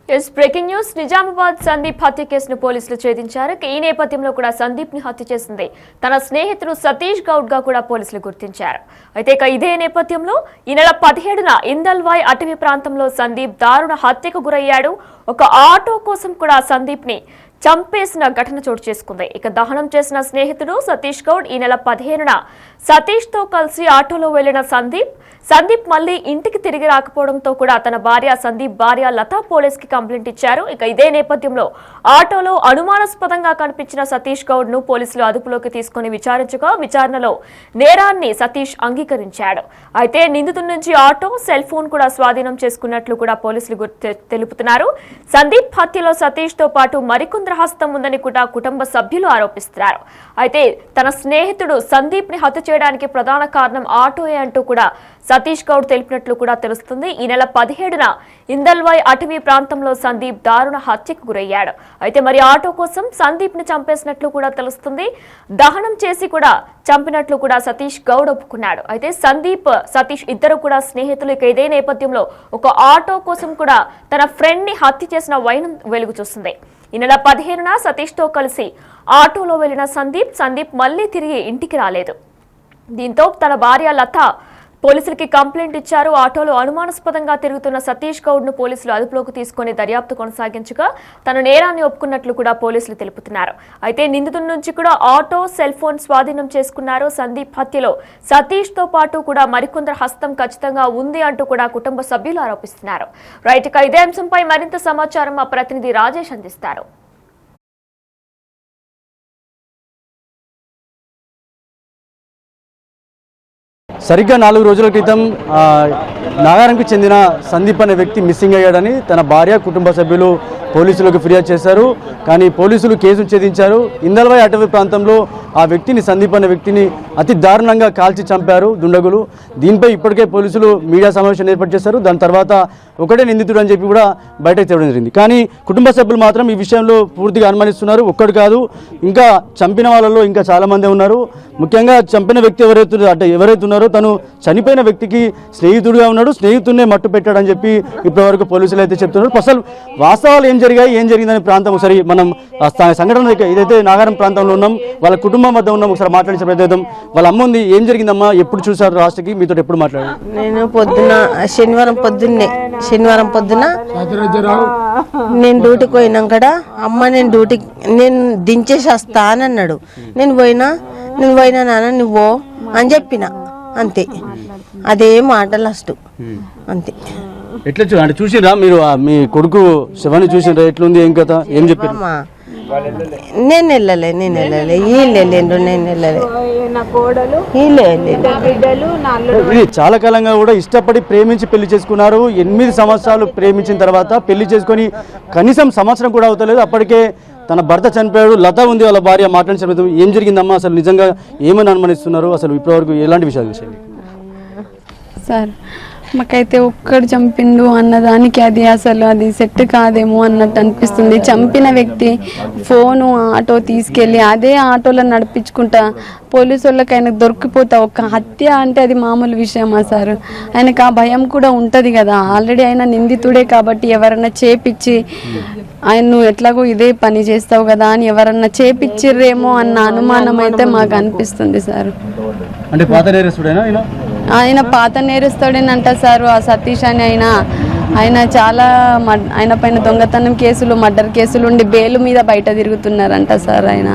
Breaking news Nizamabad Sandeep హత్య కేసును పోలీసులు ఛేదించారు. ఈ నేపథ్యంలో కూడా సందీప్ ని హత్య చేసింది తన స్నేహితుడు సతీష్ గౌడ్ గా కూడా పోలీసులు గుర్తించారు. అయితే ఇదే నేపథ్యంలో ఈ నెల 17న ఇందల్వాయ్ అటవీ ప్రాంతంలో సందీప్ దారుణ హత్యకు గురయ్యాడు. ఒక ఆటో కోసం కూడా సందీప్ ని చంపేసిన ఘటన చోటు చేసుకుంది. దహనం చేసిన స్నేహితుడు సతీష్ గౌడ్ ఈ నెల 15న సతీష్ తో కలిసి ఆటోలో వెళ్లిన సందీప్ మళ్లీ ఇంటికి తిరిగి రాకపోవడంతో కూడా తన భార్య సందీప్ భార్య లతా పోలీస్ కి కంప్లైంట్ ఇచ్చారు. ఇదే నేపథ్యంలో ఆటోలో అనుమానాస్పదంగా కనిపించిన సతీష్ గౌడ్ ను పోలీసులు అదుపులోకి తీసుకుని విచారించగా విచారణలో నేరాన్ని సతీష్ అంగీకరించాడు. అయితే నిందితుడి నుంచి ఆటో సెల్ ఫోన్ కూడా స్వాధీనం చేసుకున్నట్లు కూడా పోలీసులు తెలుపుతున్నారు. సందీప్ హత్యలో సతీష్ తో పాటు మరికొందరు హస్తం ఉందని కూడా కుటుంబ సభ్యులు ఆరోపిస్తున్నారు. అయితే తన స్నేహితుడు సందీప్ ని హత్య చేయడానికి ప్రధాన కారణం ఆటోయే అంటూ కూడా సతీష్ గౌడ్ తెలిపినట్లు కూడా తెలుస్తుంది. ఈ నెల 17న ఇందల్వాయ్ అటవీ ప్రాంతంలో సందీప్ దారుణ హత్యకు గురయ్యాడు. అయితే మరి ఆటో కోసం సందీప్ ని చంపేసినట్లు కూడా తెలుస్తుంది. దహనం చేసి కూడా చంపినట్లు కూడా సతీష్ గౌడ్ ఒప్పుకున్నాడు. అయితే సందీప్ సతీష్ ఇద్దరు కూడా స్నేహితులు. ఇదే నేపథ్యంలో ఒక ఆటో కోసం కూడా తన ఫ్రెండ్ ని హత్య చేసిన వైనం వెలుగు చూస్తుంది. ఈ నెల 15న సతీష్ తో కలిసి ఆటోలో వెళ్లిన సందీప్ మళ్లీ తిరిగి ఇంటికి రాలేదు. దీంతో తన భార్య లత పోలీసులకి కంప్లైంట్ ఇచ్చారు. ఆటోలో అనుమానాస్పదంగా తిరుగుతున్న సతీష్ గౌడ్ ను పోలీసులు అదుపులోకి తీసుకుని దర్యాప్తు కొనసాగించగా తన నేరాన్ని ఒప్పుకున్నట్లు కూడా పోలీసులు తెలుపుతున్నారు. అయితే నిందితుడి నుంచి కూడా ఆటో సెల్ ఫోన్ స్వాధీనం చేసుకున్నారు. సందీప్ హత్యలో సతీష్ తో పాటు కూడా మరికొందరు హస్తం ఖచ్చితంగా ఉంది అంటూ కూడా కుటుంబ సభ్యులు ఆరోపిస్తున్నారు. రైట్, ఇదే అంశంపై మరింత సమాచారం మా ప్రతినిధి రాజేష్ అందిస్తారు. సరిగ్గా 4 రోజుల క్రితం నాగారంకు చెందిన సందీప్ అనే వ్యక్తి మిస్సింగ్ అయ్యాడని తన భార్య కుటుంబ సభ్యులు పోలీసులకు ఫిర్యాదు చేశారు. కానీ పోలీసులు కేసు ఛేదించారు. ఇందల్వాయ్ అటవీ ప్రాంతంలో ఆ వ్యక్తిని సందీప్ అనే వ్యక్తిని అతి దారుణంగా కాల్చి చంపారు దుండగులు. దీనిపై ఇప్పటికే పోలీసులు మీడియా సమావేశం ఏర్పాటు చేశారు. దాని తర్వాత ఒకటే నిందితుడు అని చెప్పి కూడా బయటకు తేవడం జరిగింది. కానీ కుటుంబ సభ్యులు మాత్రం ఈ విషయంలో పూర్తిగా అనుమానిస్తున్నారు. ఒక్కడు కాదు, ఇంకా చంపిన వాళ్ళలో ఇంకా చాలామంది ఉన్నారు. ముఖ్యంగా చంపిన వ్యక్తి ఎవరైతే ఉన్నారో తను చనిపోయిన వ్యక్తికి స్నేహితుడిగా ఉన్నాడు, స్నేహితుడినే మట్టు పెట్టాడని చెప్పి ఇప్పటివరకు పోలీసులు అయితే చెప్తున్నారు. అసలు వాస్తవాలు ఏం జరిగిందనే ప్రాంతం ఒకసారి మనం సంఘటన ఏదైతే నాగారం ప్రాంతంలో ఉన్నాం, వాళ్ళ కుటుంబం వద్ద ఉన్నాం, ఒకసారి మాట్లాడించే ప్రయత్నం. వాళ్ళ అమ్మ ఉంది. ఏం జరిగిందమ్మా, ఎప్పుడు చూసారు రాష్ట్రకి, మీతో ఎప్పుడు మాట్లాడారు? నేను శనివారం పొద్దున నేను డ్యూటీకి పోయినాం కదా, అమ్మ నేను దించేసి వస్తా అని అన్నాడు. నేను పోయినా నాన్న నువ్వు అని చెప్పిన, అంతే. అదే మాట లాస్ట్, అంతే. ఎట్లా అంటే చూసిరా మీరు మీ కొడుకు శవాన్ని చూసిరా, ఎట్లుంది, ఏం కథ, ఏం చెప్పారు? నేను వెళ్ళలే చాలా కాలంగా కూడా ఇష్టపడి ప్రేమించి పెళ్లి చేసుకున్నారు. 8 సంవత్సరాలు ప్రేమించిన తర్వాత పెళ్లి చేసుకొని కనీసం సంవత్సరం కూడా అవుతలేదు. అప్పటికే తన భర్త చనిపోయాడు. లత ఉంది వాళ్ళ భార్య. మాట్లాడించిన ఏం జరిగిందమ్మా, అసలు నిజంగా ఏమని అనుమానిస్తున్నారు, అసలు ఇప్పటివరకు ఎలాంటి విషయాలు చూసారు సార్? మాకైతే ఒక్కడు చంపిండు అన్నదానికి అది సెట్ కాదేమో అన్నట్టు అనిపిస్తుంది. చంపిన వ్యక్తి ఫోను ఆటో తీసుకెళ్ళి అదే ఆటోలో నడిపించుకుంటా పోలీసు వాళ్ళకి ఆయనకు దొరికిపోతా. ఒక హత్య అంటే అది మామూలు విషయమా సార్? ఆయనకు ఆ భయం కూడా ఉంటుంది కదా. ఆల్రెడీ ఆయన నిందితుడే కాబట్టి ఎవరన్నా చేపిచ్చి ఆయన ఎట్లాగో ఇదే పని చేస్తావు కదా అని ఎవరన్నా చేపిచ్చిర్రేమో అన్న అనుమానం అయితే మాకు అనిపిస్తుంది సార్. అంటే పాత నేరస్తుడేనా ఆయన? పాత నేరస్తుడేనంట సార్. ఆ సతీష్ అని ఆయన చాలా ఆయన పైన దొంగతనం కేసులు, మర్డర్ కేసులు ఉండి బెయిల్ మీద బయట తిరుగుతున్నారంట సార్. ఆయన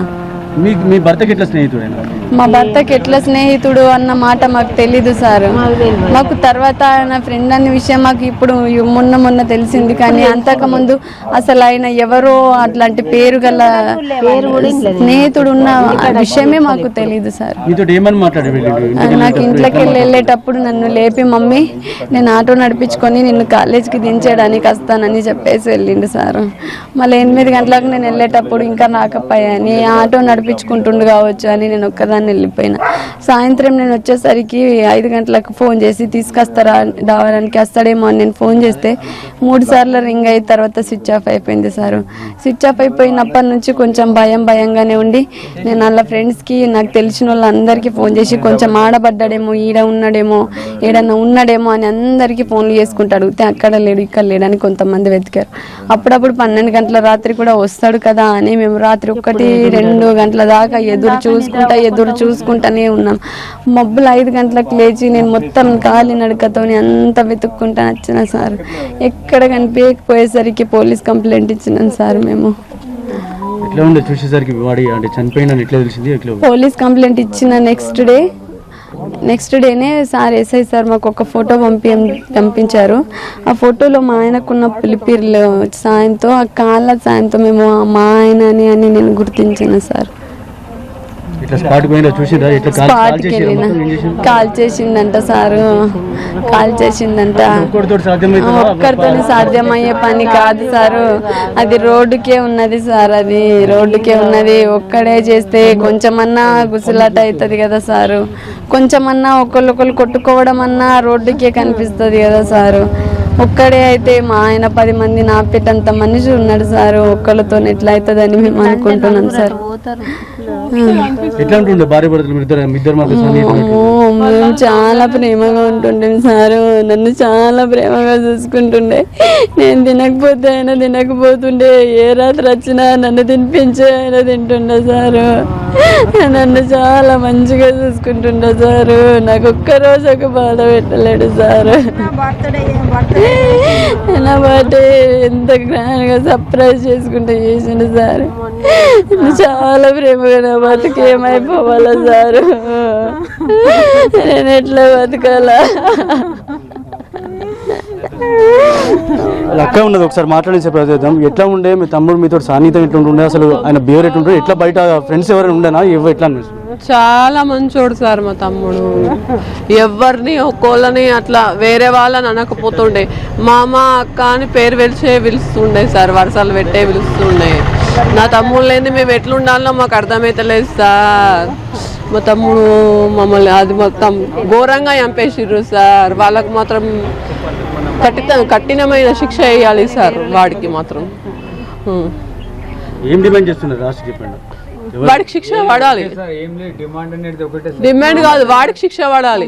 మీ భర్తకి ఎట్లా స్నేహితుడేనా? మా భర్తకి ఎట్లా స్నేహితుడు అన్న మాట మాకు తెలీదు సార్. మాకు తర్వాత ఆయన ఫ్రెండ్ అనే విషయం మాకు ఇప్పుడు మొన్న తెలిసింది. కానీ అంతకుముందు అసలు ఆయన ఎవరో అట్లాంటి పేరు గల స్నేహితుడు ఉన్న విషయమే మాకు తెలీదు సార్. నాకు ఇంట్లోకి వెళ్ళేటప్పుడు నన్ను లేపి, మమ్మీ నేను ఆటో నడిపించుకొని నిన్ను కాలేజీకి దించేయడానికి వస్తానని చెప్పేసి వెళ్ళిండు సార్. మళ్ళీ 8 గంటలకు నేను వెళ్ళేటప్పుడు ఇంకా రాకపోయాని ఆటో నడిపించుకుంటుండు కావచ్చు అని నేను ఒక్కదాన్ని అని వెళ్ళిపోయినా. సాయంత్రం నేను వచ్చేసరికి 5 గంటలకు ఫోన్ చేసి తీసుకొస్తారా దావరానికి వస్తాడేమో అని నేను ఫోన్ చేస్తే 3 సార్లు రింగ్ అయిన తర్వాత స్విచ్ ఆఫ్ అయిపోయింది సార్. స్విచ్ ఆఫ్ అయిపోయినప్పటి నుంచి కొంచెం భయంగానే ఉండి నేను వాళ్ళ ఫ్రెండ్స్కి నాకు తెలిసిన వాళ్ళందరికీ ఫోన్ చేసి కొంచెం ఆడబడ్డాడేమో, ఈడ ఉన్నాడేమో, ఏడన్నా ఉన్నాడేమో అని అందరికీ ఫోన్లు చేసుకుంటూ అడిగితే అక్కడ లేడు ఇక్కడ లేడని కొంతమంది వెతికారు. అప్పుడప్పుడు 12 గంటల రాత్రి కూడా వస్తాడు కదా అని మేము రాత్రి 1-2 గంటల దాకా ఎదురు చూసుకుంటానే ఉన్నాం. మబ్బులు 5 గంటలకు లేచి నేను మొత్తం కాలి నడకతో అంత వెతుక్కుంటా వచ్చిన సార్. ఎక్కడ కనిపించకపోయేసరికి పోలీస్ కంప్లైంట్ ఇచ్చినాను సార్. మేము ఎట్లా ఉండే చూసేసరికి వాడి అంటే చనిపోయిన ఎట్లా తెలిసింది? పోలీస్ కంప్లైంట్ ఇచ్చిన నెక్స్ట్ డేనే సార్ ఎస్ఐ సార్ మాకు ఒక ఫోటో పంపించారు. ఆ ఫోటోలో మా ఆయనకున్న పిలిపిర్ల సాయంతో, ఆ కాళ్ళ సాయంతో మేము మా ఆయన అని నేను గుర్తించిన సార్. స్పాట్కి వెళ్ళిన కాల్ చేసిందంట సారు, ఒక్కరితో సాధ్యమయ్యే పని కాదు సారు. అది రోడ్డుకే ఉన్నది సార్, అది రోడ్డుకే ఉన్నది. ఒక్కడే చేస్తే కొంచెమన్నా గుసలాట అవుతుంది కదా సారు, కొంచెమన్నా ఒకళ్ళు కొట్టుకోవడం అన్నా రోడ్డుకే కనిపిస్తుంది కదా సారు. ఒక్కడే అయితే మా ఆయన 10 మంది నాపేటంత మనిషి ఉన్నాడు సార్. ఒక్కళ్ళతో ఎట్లా అవుతుందని మేము అనుకుంటున్నాం సార్. మేము చాలా ప్రేమగా ఉంటుండే సారు. నన్ను చాలా ప్రేమగా చూసుకుంటుండే. నేను తినకపోతే ఆయన తినకపోతుండే. ఏ రాత్రి వచ్చినా నన్ను తినిపించే ఆయన తింటుండే సారు. నన్ను చాలా మంచిగా చూసుకుంటుండే సారు. నాకు ఒక్కరోజు ఒక బాధ పెట్టలేడు సారు. నా బర్త్డే ఎంత గ్రాండ్గా సర్ప్రైజ్ చేసుకుంటూ చేసిండు సార్. చాలా ప్రేమగా నా బతుకు ఏమైపోవాలా సారు, నేను ఎట్లా బతకాలా? అక్క ఉన్నది ఒకసారి మాట్లాడేసే ప్రయత్నం. ఎట్లా ఉండే మీ తమ్ముడు మీతో సాన్నిహితం ఎట్లా ఉండే, అసలు ఆయన బిహేవియర్ ఎట్లుంటే, ఎట్లా బయట ఫ్రెండ్స్ ఎవరైనా ఉండేనా ఎట్లా అనిపిస్తుంది? చాలా మంచోడు సార్ మా తమ్ముడు. ఎవరిని ఒక్కోళ్ళని అట్లా వేరే వాళ్ళని అనకపోతుండే. మామ అక్క అని పేరు పిలుస్తుండే సార్, వరుసలు పెట్టే పిలుస్తుండే. నా తమ్ముడు లేని మేము ఎట్లుండాలో మాకు అర్థమవుతలేదు సార్. మా తమ్ముడు మమ్మల్ని అది మొత్తం ఘోరంగా చంపేసిర్రు సార్. వాళ్ళకు మాత్రం కఠినమైన శిక్ష వేయాలి సార్. వాడికి మాత్రం ఏం డిమాండ్ చేస్తున్నారు రాష్ట్ర చెప్పండి? వాడికి శిక్ష పడాలి. డిమాండ్ కాదు, వాడికి శిక్ష పడాలి.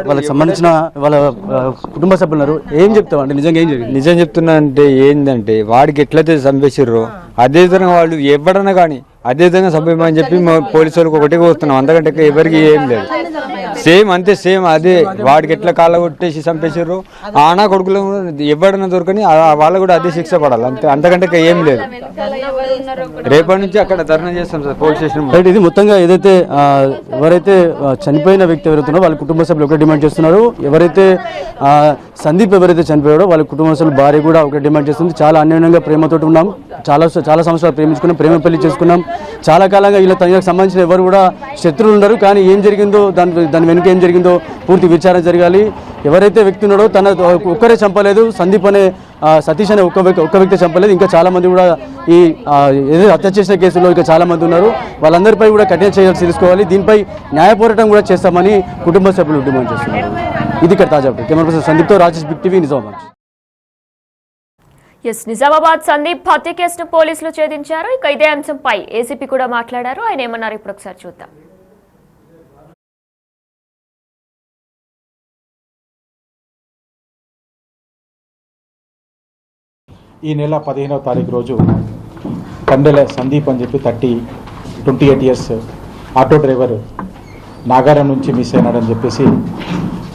వాళ్ళకి సంబంధించిన వాళ్ళ కుటుంబ సభ్యులు ఏం చెప్తామండి? నిజంగా ఏం జరిగింది? నిజం చెప్తున్నా అంటే ఏంటంటే వాడికి ఎట్లయితే చంపేసిర్రో అదే విధంగా వాళ్ళు ఎవడన్నా కానీ అదే విధంగా చంపేమని చెప్పి పోలీసు వాళ్ళకి ఒకటే వస్తున్నాం. అంతకంటే ఎవరికి ఏం లేదు. సేమ్ అంతే, సేమ్ అదే. వాడికి ఎట్లా కాళ్ళ కొట్టేసి చంపేసారు ఆనా కొడుకులు ఎవడన్నా దొరకని వాళ్ళు కూడా అదే శిక్ష పడాలి అంతే, అంతకంటే ఏం లేదు. రేపటి నుంచి అక్కడ ధర్నా చేస్తాం సార్ పోలీస్ స్టేషన్. ఇది మొత్తంగా ఏదైతే ఎవరైతే చనిపోయిన వ్యక్తి ఎవరైతున్నారో వాళ్ళ కుటుంబ సభ్యులు ఒకటే డిమాండ్ చేస్తున్నారు. ఎవరైతే సందీప్ ఎవరైతే చనిపోయాడో వాళ్ళ కుటుంబ సభ్యులు భార్య కూడా ఒకటే డిమాండ్ చేస్తుంది. చాలా అన్యోన్యంగా ప్రేమతోటి ఉన్నాం, చాలా సంవత్సరాలు ప్రేమించుకున్నాం, ప్రేమ పెళ్లి చేసుకున్నాం. చాలా కాలంగా ఇలా తనకు సంబంధించిన ఎవరు కూడా శత్రువులు ఉండరు. కానీ ఏం జరిగిందో దాని వెనుక ఏం జరిగిందో పూర్తి విచారణ జరగాలి. ఎవరైతే వ్యక్తి ఉన్నాడో తన ఒక్కరే చంపలేదు, సందీప్ అనే సతీష్ అనే ఒక్క వ్యక్తి చంపలేదు. ఇంకా చాలా మంది కూడా ఈ ఏదైతే హత్య చేసిన కేసులో ఇంకా చాలా మంది ఉన్నారు. వాళ్ళందరిపై కూడా కఠిన చర్యలు తీసుకోవాలి. దీనిపై న్యాయ పోరాటం కూడా చేస్తామని కుటుంబ సభ్యులు డిమాండ్ చేస్తున్నారు. ఇది ఇక్కడ తాజా కెమెరా పర్సన్ సందీప్తో రాజేష్, బిగ్ టీవీ, నిజామాబాద్. నిజామాబాద్ సందీప్ హత్య కేసును పోలీసులు ఛేదించారు. ఇక ఇదే అంశంపై ఏసీపీ కూడా మాట్లాడారు. ఆయన ఏమన్నారు ఇప్పుడు ఒకసారి చూద్దాం. ఈ నెల 15వ తారీఖు రోజు కండెల సందీప్ అని చెప్పి 28 ఇయర్స్ ఆటో డ్రైవర్ నాగారం నుంచి మిస్ అయినాడని చెప్పేసి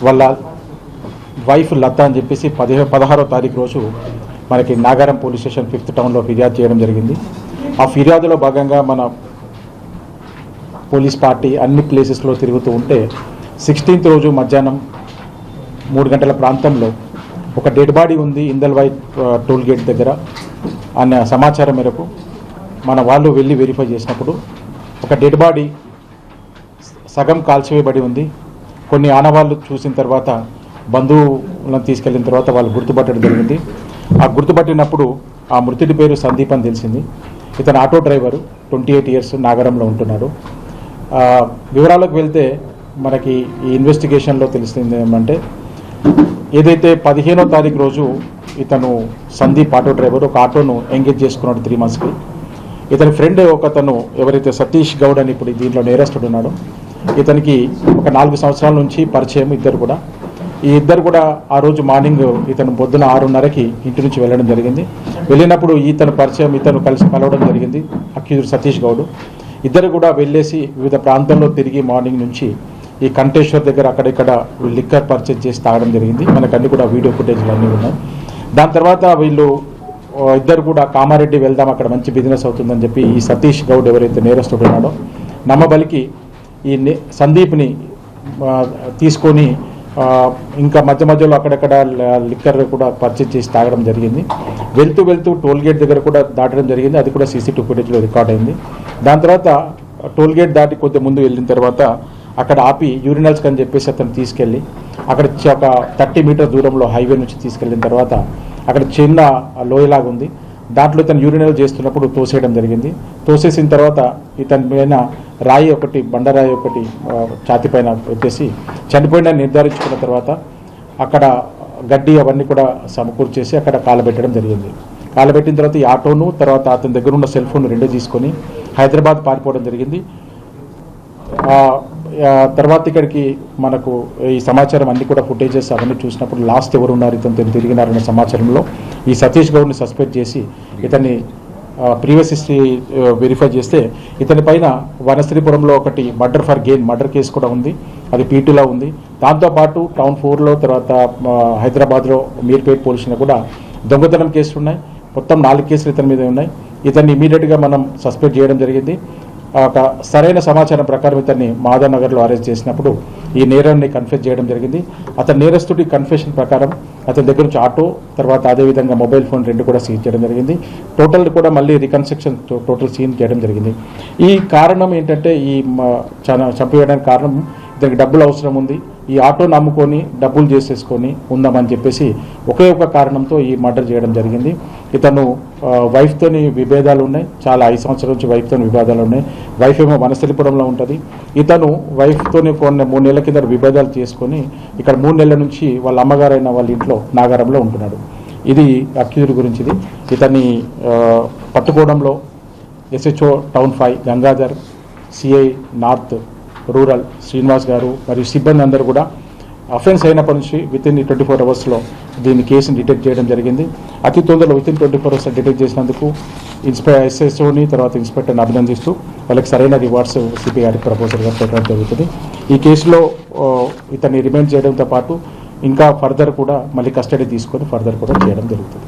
వాళ్ళ వైఫ్ లత అని చెప్పేసి 16వ తారీఖు రోజు మనకి నాగారం పోలీస్ స్టేషన్ 5th టౌన్లో ఫిర్యాదు చేయడం జరిగింది. ఆ ఫిర్యాదులో భాగంగా మన పోలీస్ పార్టీ అన్ని ప్లేసెస్లో తిరుగుతూ ఉంటే 16th రోజు మధ్యాహ్నం 3 గంటల ప్రాంతంలో ఒక డెడ్ బాడీ ఉంది ఇందల్వాయి టోల్ గేట్ దగ్గర అన్న సమాచారం మేరకు మన వాళ్ళు వెళ్ళి వెరిఫై చేసినప్పుడు ఒక డెడ్ బాడీ సగం కాల్చివేయబడి ఉంది. కొన్ని ఆనవాళ్ళు చూసిన తర్వాత బంధువులను తీసుకెళ్ళిన తర్వాత వాళ్ళు గుర్తుపట్టడం జరిగింది. ఆ గుర్తుపట్టినప్పుడు ఆ మృతుడి పేరు సందీప్ అని తెలిసింది. ఇతను ఆటో డ్రైవరు, 28 ఇయర్స్, నాగరంలో ఉంటున్నాడు. వివరాలకు వెళ్తే మనకి ఈ ఇన్వెస్టిగేషన్లో తెలిసింది ఏమంటే, ఏదైతే 15వ తారీఖు రోజు ఇతను సందీప్ ఆటో డ్రైవర్ ఒక ఆటోను ఎంగేజ్ చేసుకున్నాడు 3 monthsకి. ఇతని ఫ్రెండ్ ఒకతను ఎవరైతే సతీష్ గౌడ్ అని ఇప్పుడు దీంట్లో నేరస్తుడు ఉన్నాడో, ఇతనికి ఒక 4 సంవత్సరాల నుంచి పరిచయం. ఈ ఇద్దరు కూడా ఆ రోజు మార్నింగ్ ఇతను పొద్దున 6:30కి ఇంటి నుంచి వెళ్ళడం జరిగింది. వెళ్ళినప్పుడు ఇతను కలిసి కలవడం జరిగింది అక్యూజ్డ్ సతీష్ గౌడ్. ఇద్దరు కూడా వెళ్ళేసి వివిధ ప్రాంతాల్లో తిరిగి మార్నింగ్ నుంచి ఈ కంటేశ్వర్ దగ్గర అక్కడిక్కడ లిక్కర్ పర్చేజ్ చేసి తాగడం జరిగింది. మనకు అన్ని కూడా వీడియో ఫుటేజ్లు అన్నీ ఉన్నాయి. దాని తర్వాత వీళ్ళు ఇద్దరు కూడా కామారెడ్డి వెళ్దాం, అక్కడ మంచి బిజినెస్ అవుతుందని చెప్పి ఈ సతీష్ గౌడ్ ఎవరైతే నేరస్తుడు ఉన్నాడో నమ్మబలికి ఈ సందీప్ని తీసుకొని ఇంకా మధ్యలో అక్కడక్కడ లిక్కర్ కూడా పర్చేజ్ చేసి తాగడం జరిగింది. వెళ్తూ టోల్గేట్ దగ్గర కూడా దాటడం జరిగింది. అది కూడా CCTV ఫుటేజ్లో రికార్డ్ అయింది. దాని తర్వాత టోల్గేట్ దాటి కొద్ది ముందు వెళ్ళిన తర్వాత అక్కడ ఆపి యూరినల్స్కి అని చెప్పేసి అతను తీసుకెళ్ళి అక్కడ ఒక 30 మీటర్ దూరంలో హైవే నుంచి తీసుకెళ్ళిన తర్వాత అక్కడ చిన్న లోయలాగా ఉంది, దాంట్లో ఇతను యూరినల్ చేస్తున్నప్పుడు తోసేయడం జరిగింది. తోసేసిన తర్వాత ఇతని పైన బండరాయి ఒకటి ఛాతి పైన పెట్టేసి చనిపోయిందని నిర్ధారించుకున్న తర్వాత అక్కడ గడ్డి అవన్నీ కూడా సమకూర్చేసి అక్కడ కాలబెట్టడం జరిగింది. కాలబెట్టిన తర్వాత ఈ ఆటోను, తర్వాత అతని దగ్గర ఉన్న సెల్ ఫోన్ 2 తీసుకొని హైదరాబాద్ పారిపోవడం జరిగింది. తర్వాత ఇక్కడికి మనకు ఈ సమాచారం అన్ని కూడా ఫుటేజెస్ అవన్నీ చూసినప్పుడు లాస్ట్ ఎవరు ఉన్నారు ఇతను తిరిగినారన్న సమాచారంలో ఈ సతీష్ గౌడ్ని సస్పెక్ట్ చేసి ఇతన్ని ప్రీవియస్ హిస్టరీ వెరిఫై చేస్తే ఇతని పైన వనశ్రీపురంలో ఒకటి మర్డర్ కేసు కూడా ఉంది, అది P2లో ఉంది. దాంతోపాటు టౌన్ 4లో తర్వాత హైదరాబాద్లో మీర్పేట్ పోలీసులో కూడా దొంగతనం కేసులు ఉన్నాయి. మొత్తం 4 కేసులు ఇతని మీద ఉన్నాయి. ఇతన్ని ఇమీడియట్గా మనం సస్పెక్ట్ చేయడం జరిగింది. ఒక సరైన సమాచారం ప్రకారం ఇతన్ని మాధవనగర్లో అరెస్ట్ చేసినప్పుడు ఈ నేరాన్ని కన్ఫెస్ చేయడం జరిగింది. అతని నేరస్తుడి కన్ఫెషన్ ప్రకారం అతని దగ్గర నుంచి ఆటో, తర్వాత అదేవిధంగా మొబైల్ ఫోన్ 2 కూడా సీజ్ చేయడం జరిగింది. టోటల్ కూడా మళ్ళీ రికన్స్ట్రక్షన్ టోటల్ సీన్ చేయడం జరిగింది. ఈ కారణం ఏంటంటే చంపేయడానికి కారణం ఇతనికి డబ్బులు అవసరం ఉంది, ఈ ఆటోను అమ్ముకొని డబ్బులు చేసేసుకొని ఉందామని చెప్పేసి ఒకే ఒక కారణంతో ఈ మర్డర్ చేయడం జరిగింది. ఇతను వైఫ్తోని విభేదాలు ఉన్నాయి, చాలా 5 సంవత్సరాల నుంచి వైఫ్తోని విభేదాలు ఉన్నాయి. వైఫ్ ఏమో వనస్థలిపురంలో ఉంటుంది. ఇతను వైఫ్తోని 3 నెలల కింద విభేదాలు చేసుకొని ఇక్కడ 3 నెలల నుంచి వాళ్ళ అమ్మగారైన వాళ్ళ ఇంట్లో నాగారంలో ఉంటున్నాడు. ఇది అక్యూజ్డ్ గురించిది. ఇతన్ని పట్టుకోవడంలో SHO town 5 Gangadhar, CI north rural Srinivas గారు మరియు సిబ్బంది అందరూ కూడా అఫెన్స్ అయినప్పటి నుంచి వితిన్ 24 అవర్స్లో దీని కేసుని డిటెక్ట్ చేయడం జరిగింది. అతి తొందరలో వితిన్ 24 అవర్స్ డిటెక్ట్ చేసినందుకు SHOని తర్వాత ఇన్స్పెక్టర్ని అభినందిస్తూ వాళ్ళకి సరైన రివార్డ్స్ CP గారికి ప్రపోజల్గా పెట్టడం జరుగుతుంది. ఈ కేసులో ఇతన్ని రిమైండ్ చేయడంతో పాటు ఇంకా ఫర్దర్ కూడా మళ్ళీ కస్టడీ తీసుకొని ఫర్దర్ కూడా చేయడం జరుగుతుంది.